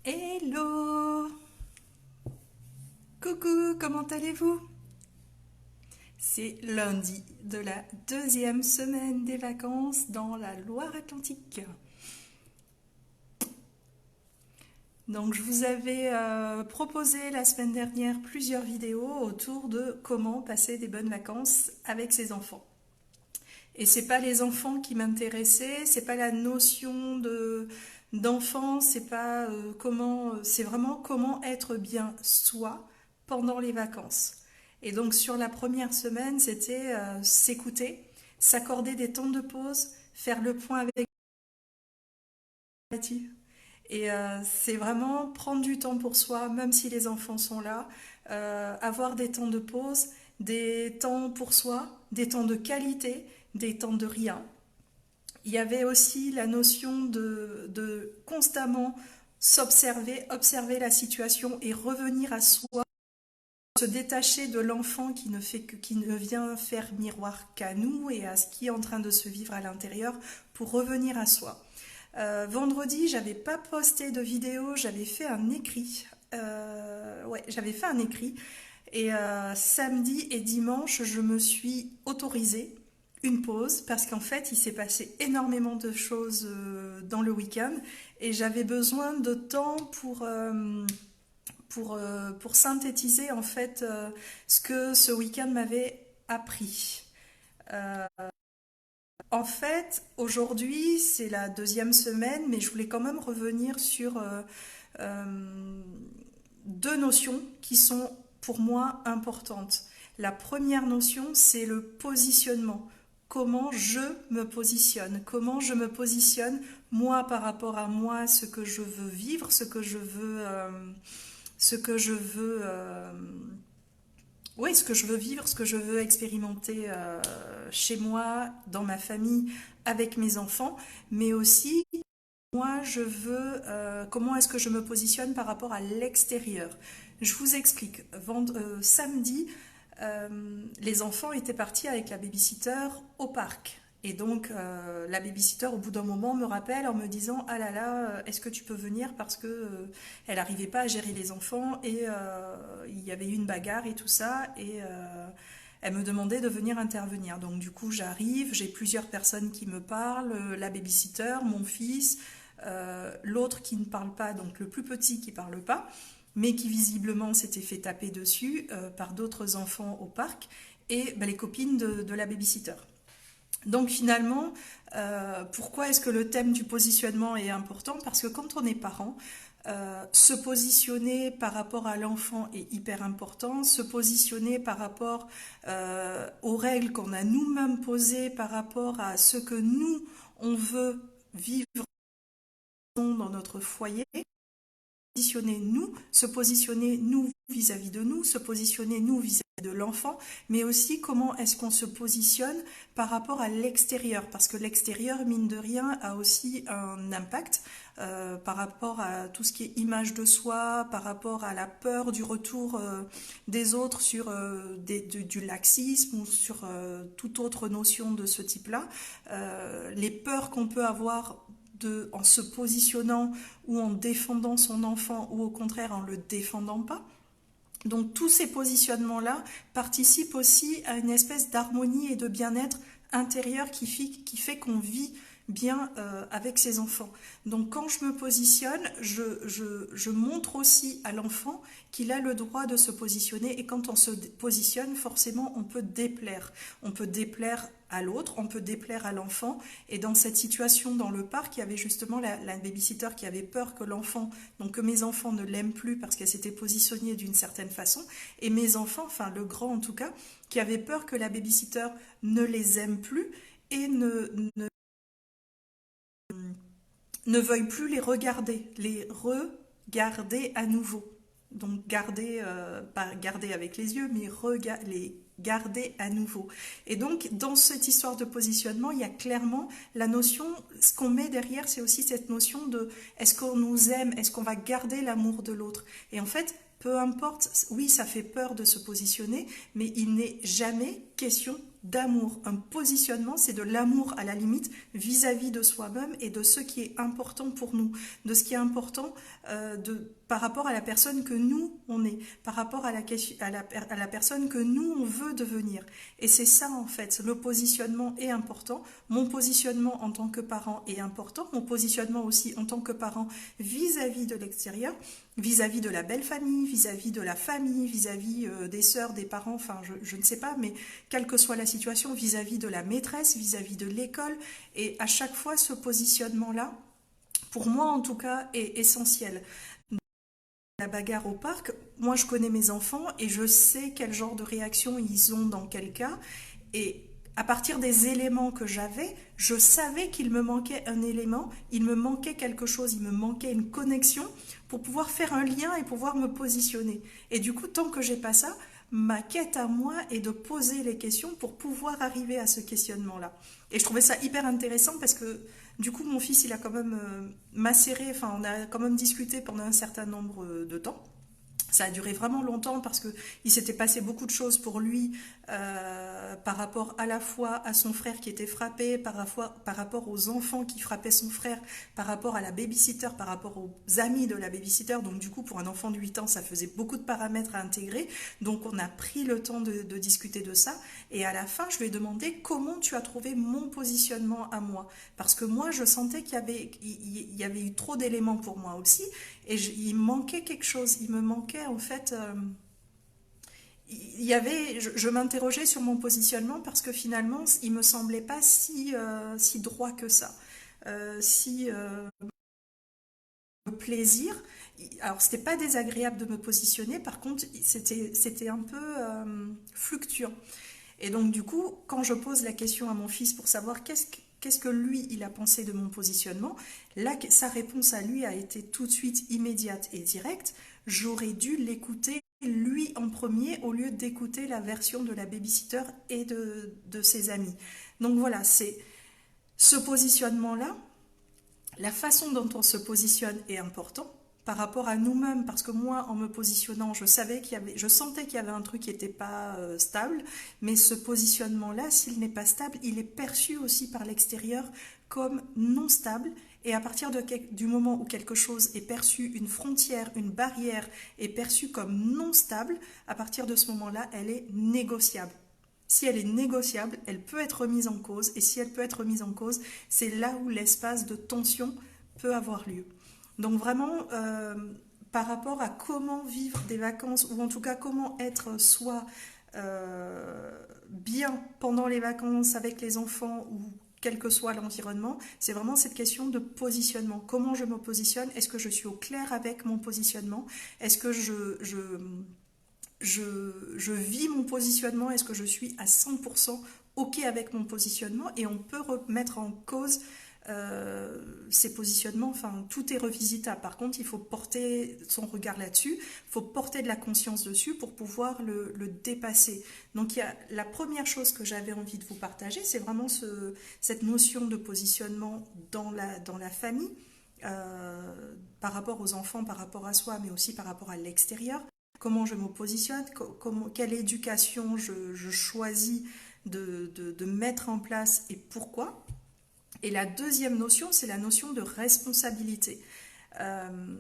Hello! Coucou, comment allez-vous? C'est lundi de la deuxième semaine des vacances dans la Loire-Atlantique. Donc je vous avais proposé la semaine dernière plusieurs vidéos autour de comment passer des bonnes vacances avec ses enfants. Et c'est pas les enfants qui m'intéressaient, c'est pas la notion de d'enfant, c'est pas comment, c'est vraiment comment être bien soi pendant les vacances. Et donc sur la première semaine, c'était s'écouter, s'accorder des temps de pause, faire le point avec Cathy. Et c'est vraiment prendre du temps pour soi, même si les enfants sont là, avoir des temps de pause, des temps pour soi, des temps de qualité, des temps de rien. Il y avait aussi la notion de constamment s'observer, observer la situation et revenir à soi, se détacher de l'enfant qui ne fait que, qui ne vient faire miroir qu'à nous et à ce qui est en train de se vivre à l'intérieur pour revenir à soi. Vendredi, j'avais pas posté de vidéo, j'avais fait un écrit. Ouais, j'avais fait un écrit. Et samedi et dimanche, je me suis autorisée une pause parce qu'en fait, il s'est passé énormément de choses dans le week-end et j'avais besoin de temps pour synthétiser en fait ce que ce week-end m'avait appris. Euh, En fait, aujourd'hui, c'est la deuxième semaine, mais je voulais quand même revenir sur euh, deux notions qui sont pour moi importantes. La première notion, c'est le positionnement. Comment je me positionne, comment je me positionne moi par rapport à moi, ce que je veux vivre, ce que je veux oui, ce que je veux vivre, ce que je veux expérimenter chez moi, dans ma famille, avec mes enfants, mais aussi moi je veux, comment est-ce que je me positionne par rapport à l'extérieur. Je vous explique. Samedi, les enfants étaient partis avec la babysitter au parc. Et donc, la babysitter, au bout d'un moment, me rappelle en me disant: ah là là, est-ce que tu peux venir parce que elle n'arrivait pas à gérer les enfants et il y avait eu une bagarre et tout ça. Et elle me demandait de venir intervenir. Donc, du coup, j'arrive, j'ai plusieurs personnes qui me parlent: la babysitter, mon fils, l'autre qui ne parle pas, donc le plus petit qui ne parle pas, mais qui visiblement s'était fait taper dessus par d'autres enfants au parc, et ben, les copines de la babysitter. Donc finalement, pourquoi est-ce que le thème du positionnement est important? Parce que quand on est parent, se positionner par rapport à l'enfant est hyper important, se positionner par rapport aux règles qu'on a nous-mêmes posées, par rapport à ce que nous, on veut vivre dans notre foyer, positionner nous, se positionner nous vis-à-vis de nous, se positionner nous vis-à-vis de l'enfant, mais aussi comment est-ce qu'on se positionne par rapport à l'extérieur, parce que l'extérieur, mine de rien, a aussi un impact par rapport à tout ce qui est image de soi, par rapport à la peur du retour des autres sur du laxisme ou sur toute autre notion de ce type-là. Les peurs qu'on peut avoir en se positionnant ou en défendant son enfant ou au contraire en le défendant pas. Donc tous ces positionnements-là participent aussi à une espèce d'harmonie et de bien-être intérieur qui fait qu'on vit bien avec ses enfants. Donc quand je me positionne, je montre aussi à l'enfant qu'il a le droit de se positionner, et quand on se positionne, forcément on peut déplaire. On peut déplaire à l'autre, on peut déplaire à l'enfant. Et dans cette situation dans le parc, il y avait justement la babysitter qui avait peur que l'enfant, donc que mes enfants ne l'aiment plus parce qu'elle s'était positionnée d'une certaine façon, et mes enfants, enfin le grand en tout cas, qui avait peur que la babysitter ne les aime plus et ne veuille plus les regarder à nouveau. Donc garder, pas garder avec les yeux, mais les garder à nouveau. Et donc dans cette histoire de positionnement, il y a clairement la notion, ce qu'on met derrière, c'est aussi cette notion de est-ce qu'on nous aime, est-ce qu'on va garder l'amour de l'autre. Et en fait, peu importe, oui, ça fait peur de se positionner, mais il n'est jamais question d'amour. Un positionnement, c'est de l'amour à la limite vis-à-vis de soi-même et de ce qui est important pour nous, de ce qui est important par rapport à la personne que nous, on est, par rapport à la personne que nous, on veut devenir. Et c'est ça, en fait, le positionnement est important. Mon positionnement en tant que parent est important. Mon positionnement aussi en tant que parent vis-à-vis de l'extérieur, vis-à-vis de la belle famille, vis-à-vis de la famille, vis-à-vis des sœurs, des parents, enfin je ne sais pas, mais quelle que soit la situation, vis-à-vis de la maîtresse, vis-à-vis de l'école, et à chaque fois ce positionnement-là, pour moi en tout cas, est essentiel. La bagarre au parc, moi je connais mes enfants et je sais quel genre de réaction ils ont dans quel cas, et à partir des éléments que j'avais, je savais qu'il me manquait un élément, il me manquait quelque chose, il me manquait une connexion pour pouvoir faire un lien et pouvoir me positionner. Et du coup, tant que j'ai pas ça, ma quête à moi est de poser les questions pour pouvoir arriver à ce questionnement-là. Et je trouvais ça hyper intéressant parce que du coup, mon fils, il a quand même macéré, enfin, on a quand même discuté pendant un certain nombre de temps. Ça a duré vraiment longtemps parce que il s'était passé beaucoup de choses pour lui par rapport à la fois à son frère qui était frappé, par rapport aux enfants qui frappaient son frère, par rapport à la babysitter, par rapport aux amis de la babysitter. Donc du coup, pour un enfant de 8 ans, ça faisait beaucoup de paramètres à intégrer. Donc on a pris le temps de discuter de ça. Et à la fin, je lui ai demandé comment tu as trouvé mon positionnement à moi. Parce que moi, je sentais il y avait eu trop d'éléments pour moi aussi. Et il manquait quelque chose, il me manquait en fait, je m'interrogeais sur mon positionnement parce que finalement, il me semblait pas si droit que ça. Si plaisir, alors c'était pas désagréable de me positionner, par contre c'était un peu fluctuant. Et donc du coup, quand je pose la question à mon fils pour savoir qu'est-ce que lui, il a pensé de mon positionnement, là, sa réponse à lui a été tout de suite immédiate et directe. J'aurais dû l'écouter lui en premier au lieu d'écouter la version de la babysitter et de ses amis. Donc voilà, c'est ce positionnement-là, la façon dont on se positionne est important par rapport à nous-mêmes, parce que moi, en me positionnant, je sentais qu'il y avait un truc qui n'était pas stable, mais ce positionnement-là, s'il n'est pas stable, il est perçu aussi par l'extérieur comme non stable, et à partir du moment où quelque chose est perçu, une frontière, une barrière est perçue comme non stable, à partir de ce moment-là, elle est négociable. Si elle est négociable, elle peut être remise en cause, et si elle peut être remise en cause, c'est là où l'espace de tension peut avoir lieu. Donc vraiment, par rapport à comment vivre des vacances, ou en tout cas comment être soit bien pendant les vacances avec les enfants, ou quel que soit l'environnement, c'est vraiment cette question de positionnement. Comment je me positionne? Est-ce que je suis au clair avec mon positionnement? Est-ce que je vis mon positionnement? Est-ce que je suis à 100% OK avec mon positionnement? Et on peut remettre en cause ces positionnements, enfin tout est revisitable. Par contre, il faut porter son regard là-dessus, il faut porter de la conscience dessus pour pouvoir le dépasser. Donc il y a la première chose que j'avais envie de vous partager, c'est vraiment cette notion de positionnement dans la famille, par rapport aux enfants, par rapport à soi, mais aussi par rapport à l'extérieur. Comment je me positionne, quelle éducation je choisis de mettre en place et pourquoi. Et la deuxième notion, c'est la notion de responsabilité. Euh,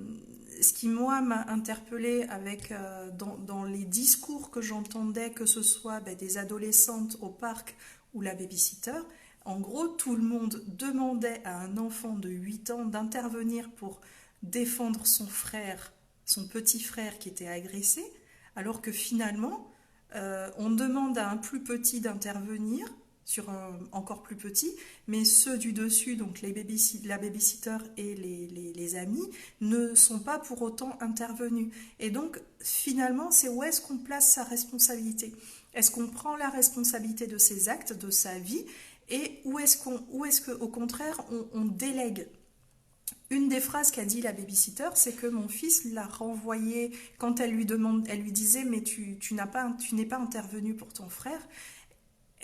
Ce qui, moi, m'a interpellée dans les discours que j'entendais, que ce soit des adolescentes au parc ou la babysitter, en gros, tout le monde demandait à un enfant de 8 ans d'intervenir pour défendre son frère, son petit frère qui était agressé, alors que finalement, on demande à un plus petit d'intervenir sur un encore plus petit, mais ceux du dessus, donc la babysitter et les amis, ne sont pas pour autant intervenus. Et donc, finalement, c'est où est-ce qu'on place sa responsabilité? Est-ce qu'on prend la responsabilité de ses actes, de sa vie, et où est-ce qu'au contraire, on délègue? Une des phrases qu'a dit la babysitter, c'est que mon fils l'a renvoyé quand elle lui disait mais tu n'es pas intervenu pour ton frère.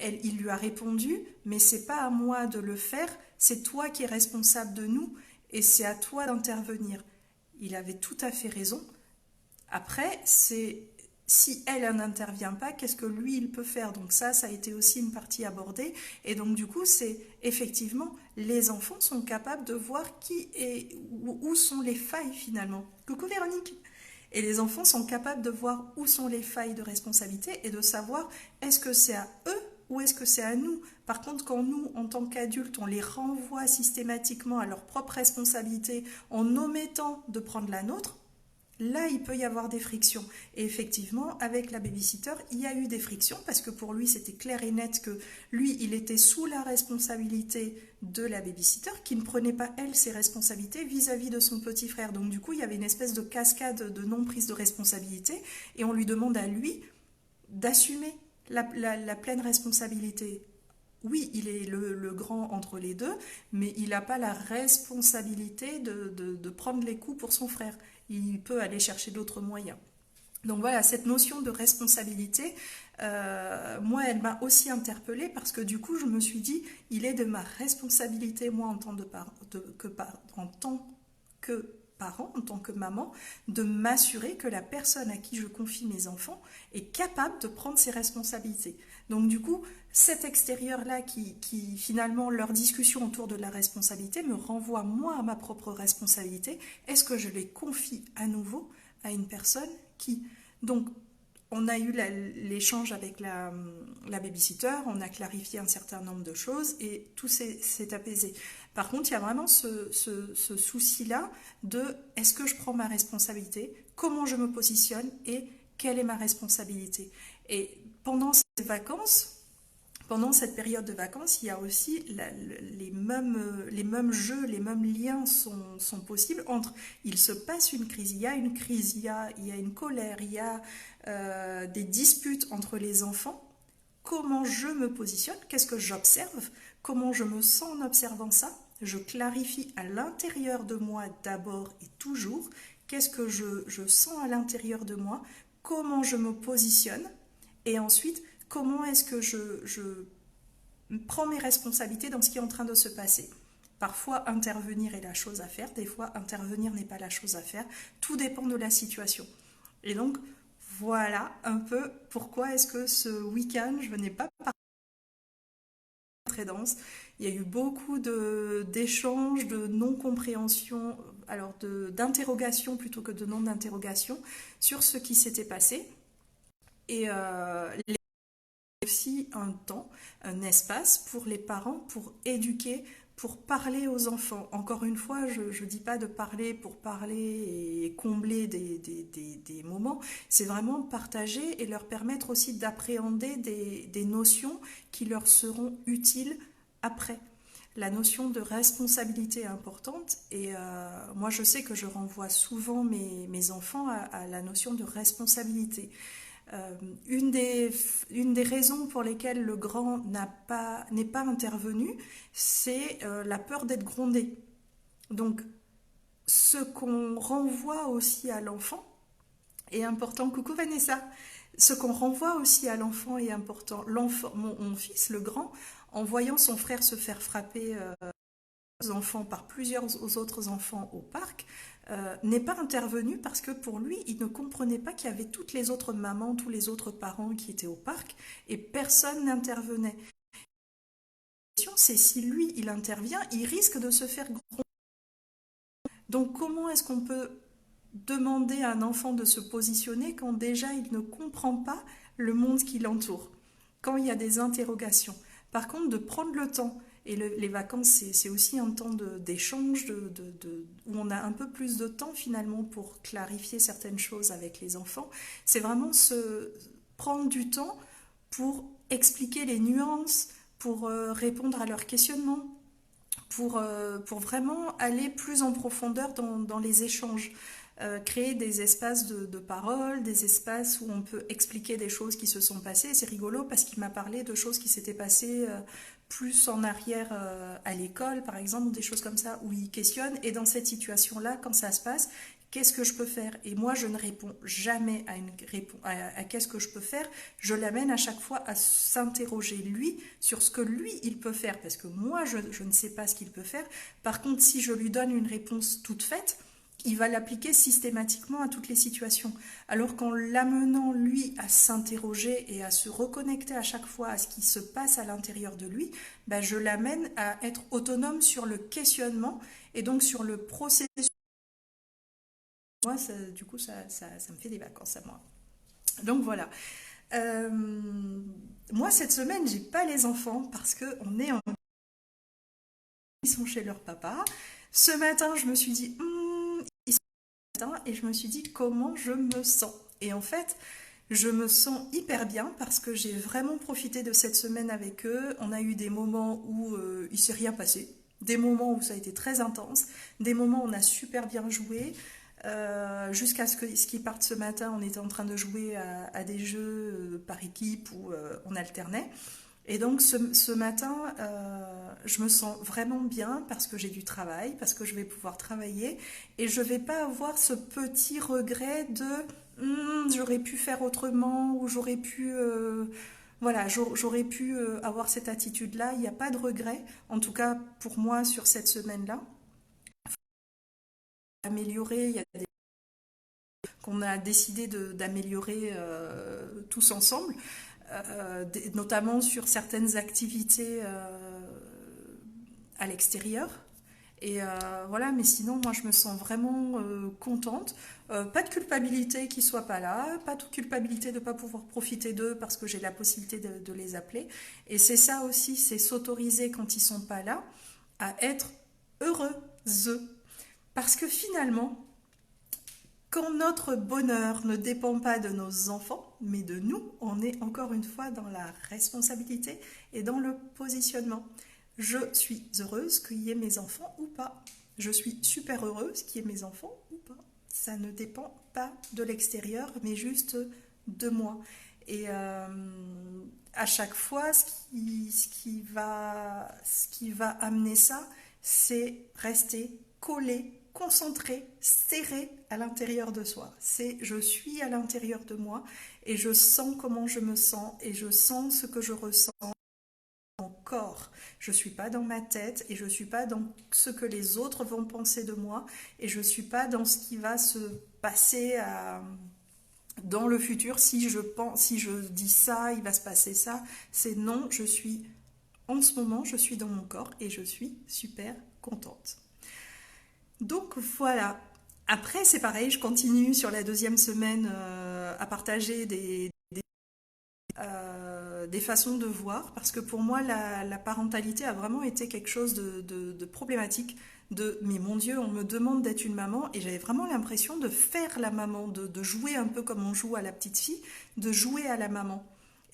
Il lui a répondu, mais c'est pas à moi de le faire, c'est toi qui es responsable de nous et c'est à toi d'intervenir. Il avait tout à fait raison. Après, c'est si elle n'intervient pas, qu'est-ce que lui, il peut faire? Donc ça a été aussi une partie abordée. Et donc du coup, c'est effectivement, les enfants sont capables de voir qui est, où sont les failles finalement. Coucou Véronique! Et les enfants sont capables de voir où sont les failles de responsabilité et de savoir est-ce que c'est à eux ou est-ce que c'est à nous. Par contre, quand nous, en tant qu'adultes, on les renvoie systématiquement à leur propre responsabilité en omettant de prendre la nôtre, là, il peut y avoir des frictions. Et effectivement, avec la babysitter, il y a eu des frictions parce que pour lui, c'était clair et net que lui, il était sous la responsabilité de la babysitter qui ne prenait pas, elle, ses responsabilités vis-à-vis de son petit frère. Donc du coup, il y avait une espèce de cascade de non-prise de responsabilité et on lui demande à lui d'assumer la pleine responsabilité. Oui, il est le grand entre les deux, mais il n'a pas la responsabilité de prendre les coups pour son frère. Il peut aller chercher d'autres moyens. Donc voilà, cette notion de responsabilité, moi, elle m'a aussi interpellée parce que du coup, je me suis dit, il est de ma responsabilité, moi, en tant que parent, en tant que maman, de m'assurer que la personne à qui je confie mes enfants est capable de prendre ses responsabilités. Donc du coup, cet extérieur-là qui finalement, leur discussion autour de la responsabilité me renvoie moi à ma propre responsabilité. Est-ce que je les confie à nouveau à une personne qui... Donc, on a eu l'échange avec la babysitter, on a clarifié un certain nombre de choses et tout s'est apaisé. Par contre, il y a vraiment ce souci-là de est-ce que je prends ma responsabilité, comment je me positionne et quelle est ma responsabilité. Et pendant ces vacances, pendant cette période de vacances, il y a aussi les mêmes jeux, les mêmes liens sont possibles entre il se passe une crise, il y a une crise, il y a une colère, il y a des disputes entre les enfants. Comment je me positionne, qu'est-ce que j'observe, comment je me sens en observant ça. Je clarifie à l'intérieur de moi d'abord et toujours qu'est-ce que je sens à l'intérieur de moi, comment je me positionne et ensuite comment est-ce que je prends mes responsabilités dans ce qui est en train de se passer. Parfois, intervenir est la chose à faire, des fois, intervenir n'est pas la chose à faire. Tout dépend de la situation. Et donc, voilà un peu pourquoi est-ce que ce week-end, je n'ai pas parlé très dense. Il y a eu beaucoup d'échanges, de non-compréhension, alors d'interrogation plutôt que de non-d'interrogation sur ce qui s'était passé. Et aussi un temps, un espace pour les parents, pour éduquer, pour parler aux enfants. Encore une fois, je ne dis pas de parler pour parler et combler des moments, c'est vraiment partager et leur permettre aussi d'appréhender des notions qui leur seront utiles après. La notion de responsabilité est importante et moi je sais que je renvoie souvent mes enfants à la notion de responsabilité. Euh, une des raisons pour lesquelles le grand n'est pas intervenu, c'est la peur d'être grondé. Donc, ce qu'on renvoie aussi à l'enfant est important. Coucou Vanessa. Ce qu'on renvoie aussi à l'enfant est important. L'enfant, mon fils, le grand, en voyant son frère se faire frapper enfants par plusieurs autres enfants au parc, n'est pas intervenu parce que pour lui, il ne comprenait pas qu'il y avait toutes les autres mamans, tous les autres parents qui étaient au parc et personne n'intervenait. La question, c'est si lui, il intervient, il risque de se faire gronder. Donc comment est-ce qu'on peut demander à un enfant de se positionner quand déjà il ne comprend pas le monde qui l'entoure, quand il y a des interrogations. Par contre, de prendre le temps, et les vacances, c'est aussi un temps d'échange, où on a un peu plus de temps finalement pour clarifier certaines choses avec les enfants, c'est vraiment prendre du temps pour expliquer les nuances, pour répondre à leurs questionnements, pour vraiment aller plus en profondeur dans les échanges. Créer des espaces de parole, des espaces où on peut expliquer des choses qui se sont passées. C'est rigolo parce qu'il m'a parlé de choses qui s'étaient passées plus en arrière à l'école, par exemple, des choses comme ça, où il questionne. Et dans cette situation-là, quand ça se passe, qu'est-ce que je peux faire? Et moi, je ne réponds jamais à qu'est-ce que je peux faire. Je l'amène à chaque fois à s'interroger lui sur ce que lui, il peut faire. Parce que moi, je ne sais pas ce qu'il peut faire. Par contre, si je lui donne une réponse toute faite, il va l'appliquer systématiquement à toutes les situations. Alors qu'en l'amenant, lui, à s'interroger et à se reconnecter à chaque fois à ce qui se passe à l'intérieur de lui, ben, je l'amène à être autonome sur le questionnement et donc sur le processus. Moi, du coup, ça me fait des vacances à moi. Donc voilà. Euh, Moi, cette semaine, j'ai pas les enfants parce que ils sont chez leur papa. Ce matin, je me suis dit, et je me suis dit comment je me sens. Et en fait, je me sens hyper bien parce que j'ai vraiment profité de cette semaine avec eux. On a eu des moments où il s'est rien passé, des moments où ça a été très intense, des moments où on a super bien joué. Jusqu'à ce qu'ils partent ce matin, on était en train de jouer à des jeux par équipe où on alternait. Et donc ce matin, je me sens vraiment bien parce que j'ai du travail, parce que je vais pouvoir travailler et je vais pas avoir ce petit regret de j'aurais pu faire autrement ou j'aurais pu voilà, j'aurais pu avoir cette attitude-là. Il n'y a pas de regret, en tout cas pour moi sur cette semaine-là. Améliorer, il y a des qu'on a décidé d'améliorer tous ensemble, notamment sur certaines activités à l'extérieur. Et voilà, mais sinon, moi, je me sens vraiment contente. Pas de culpabilité qu'ils soient pas là, pas de culpabilité de ne pas pouvoir profiter d'eux parce que j'ai la possibilité de les appeler. Et c'est ça aussi, c'est s'autoriser quand ils sont pas là à être heureux. Parce que finalement, quand notre bonheur ne dépend pas de nos enfants, mais de nous, on est encore une fois dans la responsabilité et dans le positionnement. Je suis heureuse qu'il y ait mes enfants ou pas. Je suis super heureuse qu'il y ait mes enfants ou pas. Ça ne dépend pas de l'extérieur, mais juste de moi. Et à chaque fois, ce qui va amener ça, c'est rester collé, concentré, serré à l'intérieur de soi. C'est je suis à l'intérieur de moi et je sens comment je me sens et je sens ce que je ressens mon corps. Je suis pas dans ma tête et je suis pas dans ce que les autres vont penser de moi et je suis pas dans ce qui va se passer dans le futur. Si je pense, si je dis ça, il va se passer ça. C'est non, je suis en ce moment, je suis dans mon corps et je suis super contente. Donc voilà. Après, c'est pareil, je continue sur la deuxième semaine à partager des façons de voir, parce que pour moi, la parentalité a vraiment été quelque chose de problématique. Mais mon Dieu, on me demande d'être une maman, et j'avais vraiment l'impression de faire la maman, de jouer un peu comme on joue à la petite fille, de jouer à la maman.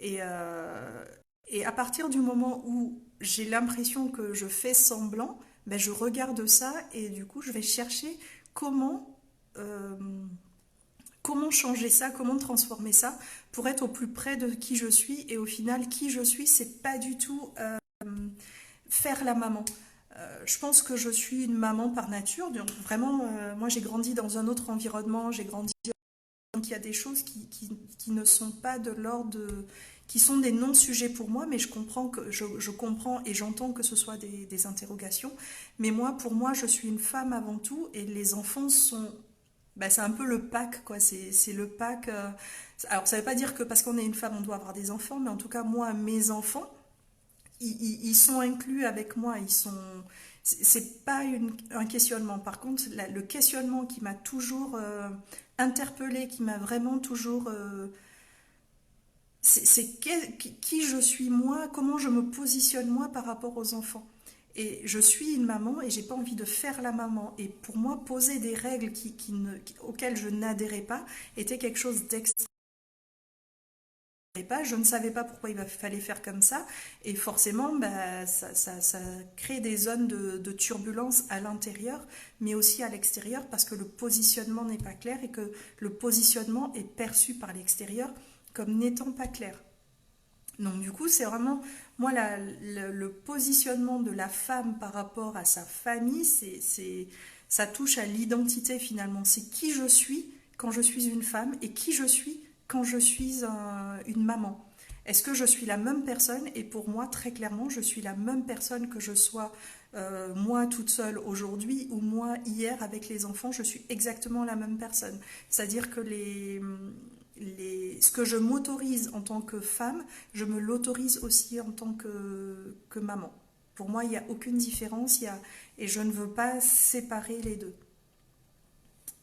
Et, euh, et à partir du moment où j'ai l'impression que je fais semblant, ben je regarde ça et du coup je vais chercher comment euh, comment changer ça, comment transformer ça pour être au plus près de qui je suis. Et au final, qui je suis, c'est pas du tout faire la maman. Je pense que je suis une maman par nature. Donc vraiment, moi j'ai grandi dans un autre environnement, j'ai grandi. Donc il y a des choses qui ne sont pas de l'ordre qui sont des non-sujets pour moi, mais je comprends et j'entends que ce soit des interrogations. Mais moi, pour moi, je suis une femme avant tout et les enfants sont bah, c'est un peu le pack, quoi. C'est le pack. Alors, ça veut pas dire que parce qu'on est une femme, on doit avoir des enfants, mais en tout cas, moi, mes enfants, ils sont inclus avec moi. C'est pas un questionnement. Par contre, le questionnement qui m'a toujours interpellée, qui m'a vraiment toujours. C'est qui je suis moi, comment je me positionne moi par rapport aux enfants. Et je suis une maman et j'ai pas envie de faire la maman. Et pour moi, poser des règles auxquelles je n'adhérais pas était quelque chose d'extrêmement pas. Je ne savais pas pourquoi il fallait faire comme ça. Et forcément, bah, ça crée des zones de turbulence à l'intérieur, mais aussi à l'extérieur, parce que le positionnement n'est pas clair et que le positionnement est perçu par l'extérieur comme n'étant pas clair. Donc du coup, c'est vraiment, moi, le positionnement de la femme par rapport à sa famille, ça touche à l'identité finalement. C'est qui je suis quand je suis une femme et qui je suis quand je suis une maman. Est-ce que je suis la même personne? Et pour moi, très clairement, je suis la même personne que je sois moi toute seule aujourd'hui ou moi hier avec les enfants, je suis exactement la même personne. C'est-à-dire que ce que je m'autorise en tant que femme, je me l'autorise aussi en tant que maman. Pour moi, il n'y a aucune différence et je ne veux pas séparer les deux.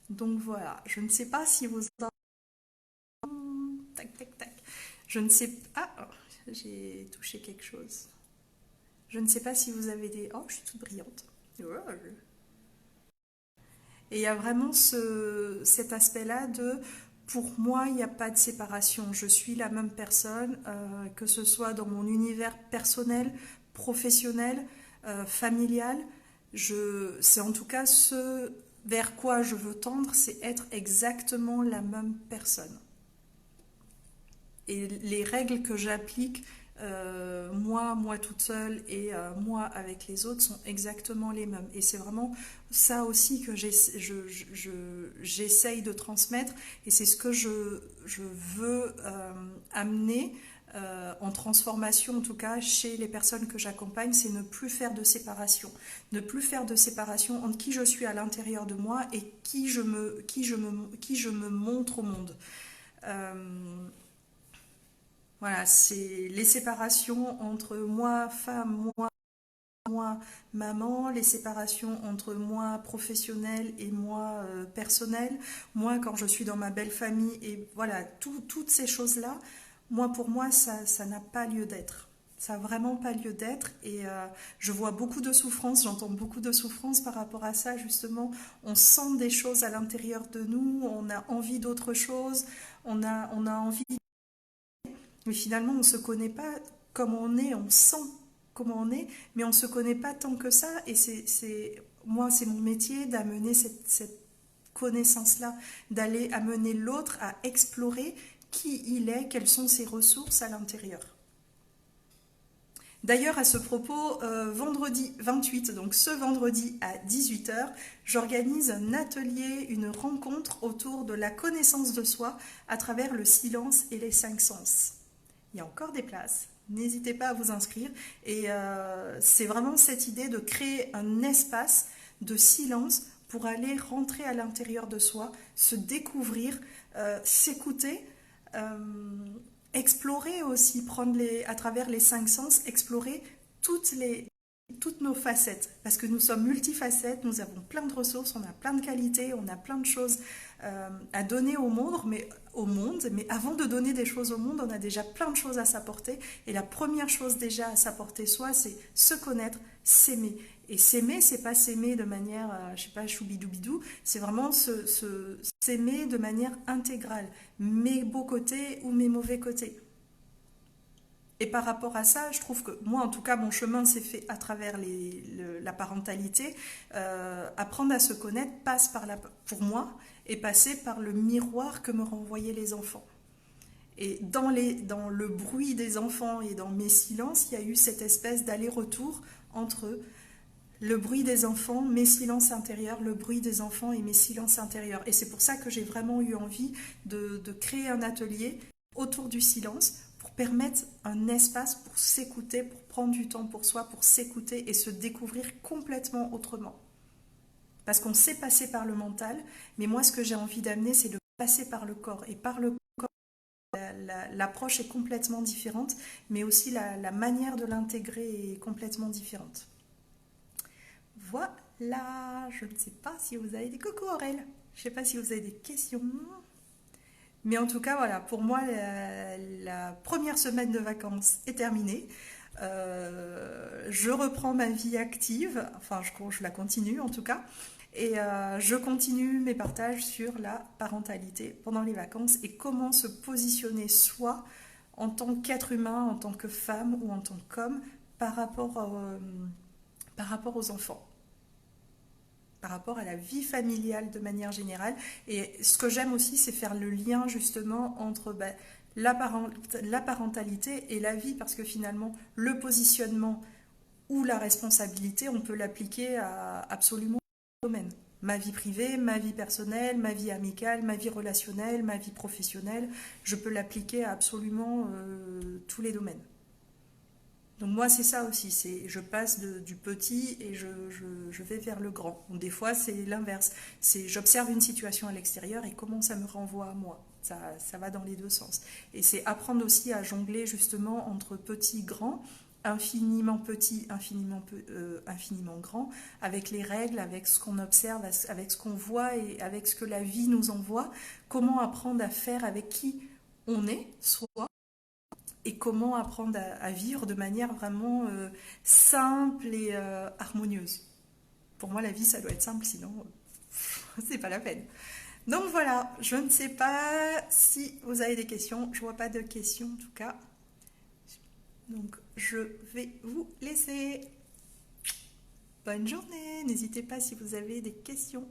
Donc voilà, je ne sais pas si vous... Tac, tac, tac. Je ne sais pas... Ah, oh, j'ai touché quelque chose. Je ne sais pas si vous avez des... Oh, je suis toute brillante. Et il y a vraiment cet aspect-là de... Pour moi, il n'y a pas de séparation. Je suis la même personne, que ce soit dans mon univers personnel, professionnel, familial. C'est en tout cas ce vers quoi je veux tendre, c'est être exactement la même personne. Et les règles que j'applique, moi toute seule et moi avec les autres, sont exactement les mêmes. Et c'est vraiment ça aussi que j'essaye de transmettre, et c'est ce que je veux amener en transformation, en tout cas chez les personnes que j'accompagne, c'est ne plus faire de séparation. Ne plus faire de séparation entre qui je suis à l'intérieur de moi et qui je me montre au monde. Euh, voilà, c'est les séparations entre moi, femme, moi, maman, les séparations entre moi, professionnel, et moi, personnel. Moi, quand je suis dans ma belle famille, et voilà, toutes ces choses-là, pour moi, ça n'a pas lieu d'être. Ça n'a vraiment pas lieu d'être, et je vois beaucoup de souffrance, j'entends beaucoup de souffrance par rapport à ça, justement. On sent des choses à l'intérieur de nous, on a envie d'autre chose, on a envie. Mais finalement, on ne se connaît pas comme on est, on sent comment on est, mais on ne se connaît pas tant que ça. Et moi, c'est mon métier d'amener cette connaissance-là, d'aller amener l'autre à explorer qui il est, quelles sont ses ressources à l'intérieur. D'ailleurs, à ce propos, vendredi 28, donc ce vendredi à 18 h, j'organise un atelier, une rencontre autour de la connaissance de soi à travers le silence et les 5 sens. Il y a encore des places. N'hésitez pas à vous inscrire. Et c'est vraiment cette idée de créer un espace de silence pour aller rentrer à l'intérieur de soi, se découvrir, s'écouter, explorer aussi, à travers les 5 sens, explorer toutes nos facettes, parce que nous sommes multifacettes, nous avons plein de ressources, on a plein de qualités, on a plein de choses à donner au monde, mais avant de donner des choses au monde, on a déjà plein de choses à s'apporter, et la première chose déjà à s'apporter soi, c'est se connaître, s'aimer. Et s'aimer, c'est pas s'aimer de manière, je sais pas, choubidoubidou, c'est vraiment s'aimer de manière intégrale, mes beaux côtés ou mes mauvais côtés. Et par rapport à ça, je trouve que moi, en tout cas, mon chemin s'est fait à travers la parentalité. Apprendre à se connaître passe pour moi, et passer par le miroir que me renvoyaient les enfants. Et dans le bruit des enfants et dans mes silences, il y a eu cette espèce d'aller-retour entre le bruit des enfants, mes silences intérieurs, le bruit des enfants et mes silences intérieurs. Et c'est pour ça que j'ai vraiment eu envie de créer un atelier autour du silence, pour permettre un espace pour s'écouter, pour prendre du temps pour soi, pour s'écouter et se découvrir complètement autrement. Parce qu'on sait passer par le mental, mais moi ce que j'ai envie d'amener, c'est de passer par le corps. Et par le corps, l'approche est complètement différente, mais aussi la manière de l'intégrer est complètement différente. Voilà, je ne sais pas si vous avez des... Coucou Aurel, je ne sais pas si vous avez des questions. Mais en tout cas, voilà, pour moi, la première semaine de vacances est terminée. Je reprends ma vie active, enfin, je la continue en tout cas. Et je continue mes partages sur la parentalité pendant les vacances et comment se positionner soi en tant qu'être humain, en tant que femme ou en tant qu'homme par rapport aux enfants, par rapport à la vie familiale de manière générale. Et ce que j'aime aussi, c'est faire le lien justement entre la parentalité et la vie, parce que finalement, le positionnement ou la responsabilité, on peut l'appliquer à absolument tous les domaines. Ma vie privée, ma vie personnelle, ma vie amicale, ma vie relationnelle, ma vie professionnelle, je peux l'appliquer à absolument tous les domaines. Donc moi c'est ça aussi, c'est je passe du petit et je vais vers le grand. Donc des fois c'est l'inverse, c'est j'observe une situation à l'extérieur et comment ça me renvoie à moi. Ça va dans les deux sens. Et c'est apprendre aussi à jongler justement entre petit, grand, infiniment petit, infiniment grand, avec les règles, avec ce qu'on observe, avec ce qu'on voit et avec ce que la vie nous envoie. Comment apprendre à faire avec qui on est, soi, et comment apprendre à vivre de manière vraiment simple et harmonieuse. Pour moi, la vie, ça doit être simple, sinon, c'est pas la peine. Donc voilà, je ne sais pas si vous avez des questions. Je vois pas de questions en tout cas. Donc je vais vous laisser. Bonne journée. N'hésitez pas si vous avez des questions.